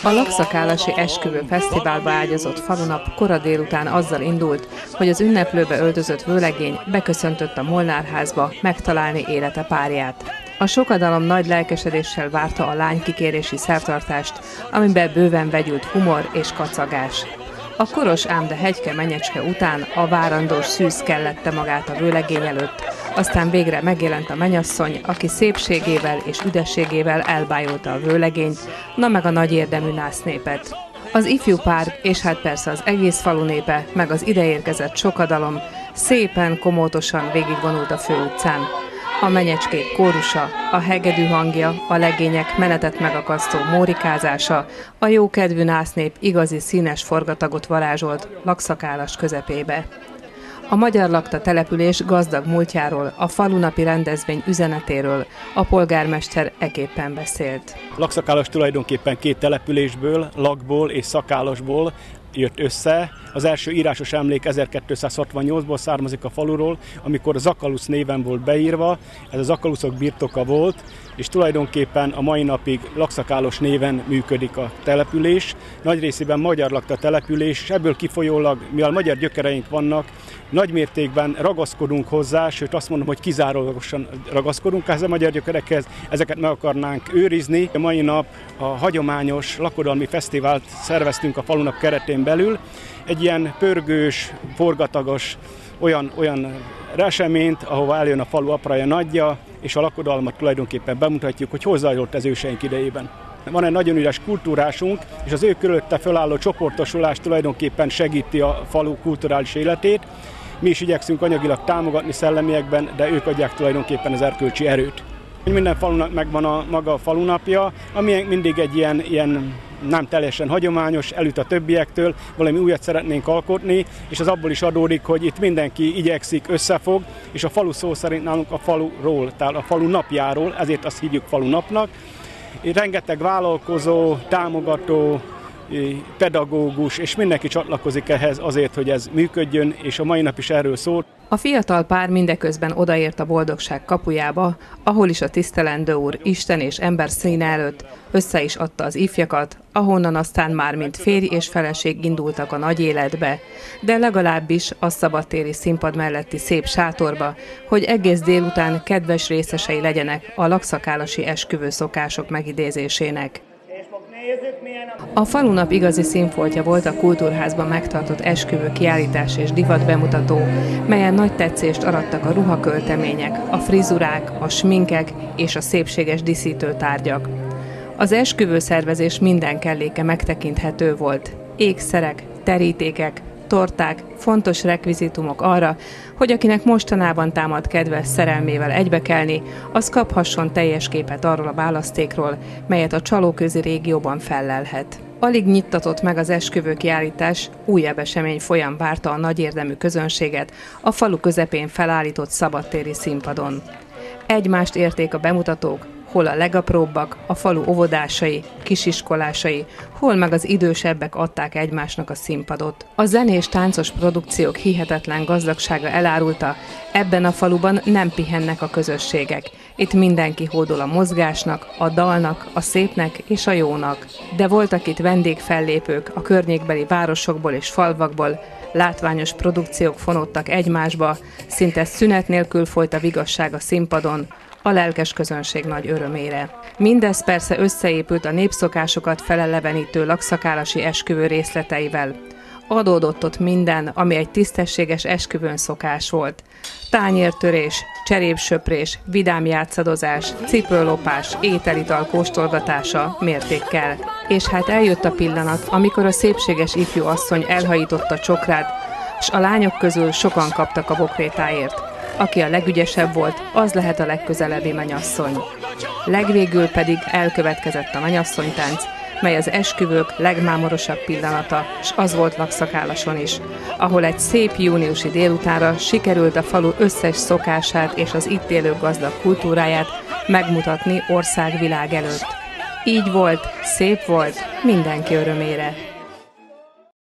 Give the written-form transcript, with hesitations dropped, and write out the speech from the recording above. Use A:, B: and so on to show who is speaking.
A: A Lakszakálasi Esküvő Fesztiválba ágyazott falunap kora délután azzal indult, hogy az ünneplőbe öltözött vőlegény beköszöntött a Molnár-házba megtalálni élete párját. A sokadalom nagy lelkesedéssel várta a lány kikérési szertartást, amiben bőven vegyült humor és kacagás. A koros ám de hegyke menyecske után a várandós szűz kellette magát a vőlegény előtt, aztán végre megjelent a mennyasszony, aki szépségével és üdességével elbájolta a vőlegényt, na meg a nagy érdemű násznépet. Az ifjú pár, és hát persze az egész falu népe, meg az ideérkezett sokadalom szépen, komótosan végigvonult a főutcán. A menyecskék kórusa, a hegedű hangja, a legények menetet megakasztó mórikázása, a jókedvű násznép igazi színes forgatagot varázsolt Lakszakálas közepébe. A Magyar Lakta település gazdag múltjáról, a falunapi rendezvény üzenetéről a polgármester eképpen beszélt.
B: Lakszakálas tulajdonképpen két településből, Lakból és Szakálosból jött össze. Az első írásos emlék 1268-ból származik a faluról, amikor a Zakalusz néven volt beírva, ez a Zakaluszok birtoka volt, és tulajdonképpen a mai napig Lakszakálos néven működik a település. Nagy részében magyar lakta település, és ebből kifolyólag, mivel magyar gyökereink vannak, nagymértékben ragaszkodunk hozzá, sőt azt mondom, hogy kizárólagosan ragaszkodunk ehhez a magyar gyökerekhez, ezeket meg akarnánk őrizni. A mai nap a hagyományos lakodalmi fesztivált szerveztünk a falunap keretén belül, egy ilyen pörgős, forgatagos, olyan eseményt, ahova eljön a falu apraja nagyja, és a lakodalmat tulajdonképpen bemutatjuk, hogy hol zajlott ez őseink idejében. Van egy nagyon üres kultúrásunk, és az ő körülötte fölálló csoportosulás tulajdonképpen segíti a falu kulturális életét. Mi is igyekszünk anyagilag támogatni szellemiekben, de ők adják tulajdonképpen az erkölcsi erőt. Minden falunak megvan a maga a falunapja, ami mindig egy ilyen nem teljesen hagyományos, elüt a többiektől, valami újat szeretnénk alkotni, és az abból is adódik, hogy itt mindenki igyekszik, összefog, és a falu szó szerint nálunk a faluról, tehát a falu napjáról, ezért azt hívjuk falunapnak. Rengeteg vállalkozó, támogató, pedagógus, és mindenki csatlakozik ehhez azért, hogy ez működjön, és a mai nap is erről szól.
A: A fiatal pár mindeközben odaért a boldogság kapujába, ahol is a tisztelendő úr Isten és ember színe előtt össze is adta az ifjakat, ahonnan aztán már mint férj és feleség indultak a nagy életbe, de legalábbis a szabadtéri színpad melletti szép sátorba, hogy egész délután kedves részesei legyenek a lakszakálasi esküvő szokások megidézésének. A falunap igazi színfoltja volt a Kultúrházban megtartott esküvő kiállítás és divat bemutató, melyen nagy tetszést arattak a ruhaköltemények, a frizurák, a sminkek és a szépséges díszítőtárgyak. Az esküvő szervezés minden kelléke megtekinthető volt. Ékszerek, terítékek, torták, fontos rekvizitumok arra, hogy akinek mostanában támad kedve szerelmével egybekelni, az kaphasson teljes képet arról a választékról, melyet a csalóközi régióban fellelhet. Alig nyittatott meg az esküvő kiállítás, újabb esemény folyam várta a nagy érdemű közönséget a falu közepén felállított szabadtéri színpadon. Egymást érték a bemutatók, hol a legapróbbak, a falu óvodásai, kisiskolásai, hol meg az idősebbek adták egymásnak a színpadot. A zenés táncos produkciók hihetetlen gazdagsága elárulta, ebben a faluban nem pihennek a közösségek. Itt mindenki hódol a mozgásnak, a dalnak, a szépnek és a jónak. De voltak itt vendégfellépők a környékbeli városokból és falvakból, látványos produkciók fonódtak egymásba, szinte szünet nélkül folyt a vigasság a színpadon, a lelkes közönség nagy örömére. Mindez persze összeépült a népszokásokat felelevenítő lakszakálasi esküvő részleteivel. Adódott ott minden, ami egy tisztességes esküvőn szokás volt. Tányértörés, cserépsöprés, vidám játszadozás, cipőlopás, ételital kóstolgatása mértékkel. És hát eljött a pillanat, amikor a szépséges ifjú asszony elhajította a csokrát, s a lányok közül sokan kaptak a bokrétáért. Aki a legügyesebb volt, az lehet a legközelebbi mennyasszony. Legvégül pedig elkövetkezett a mennyasszonytánc, mely az esküvők legmámorosabb pillanata, s az volt Lakszakálason is, ahol egy szép júniusi délutánra sikerült a falu összes szokását és az itt élők gazdag kultúráját megmutatni országvilág előtt. Így volt, szép volt, mindenki örömére.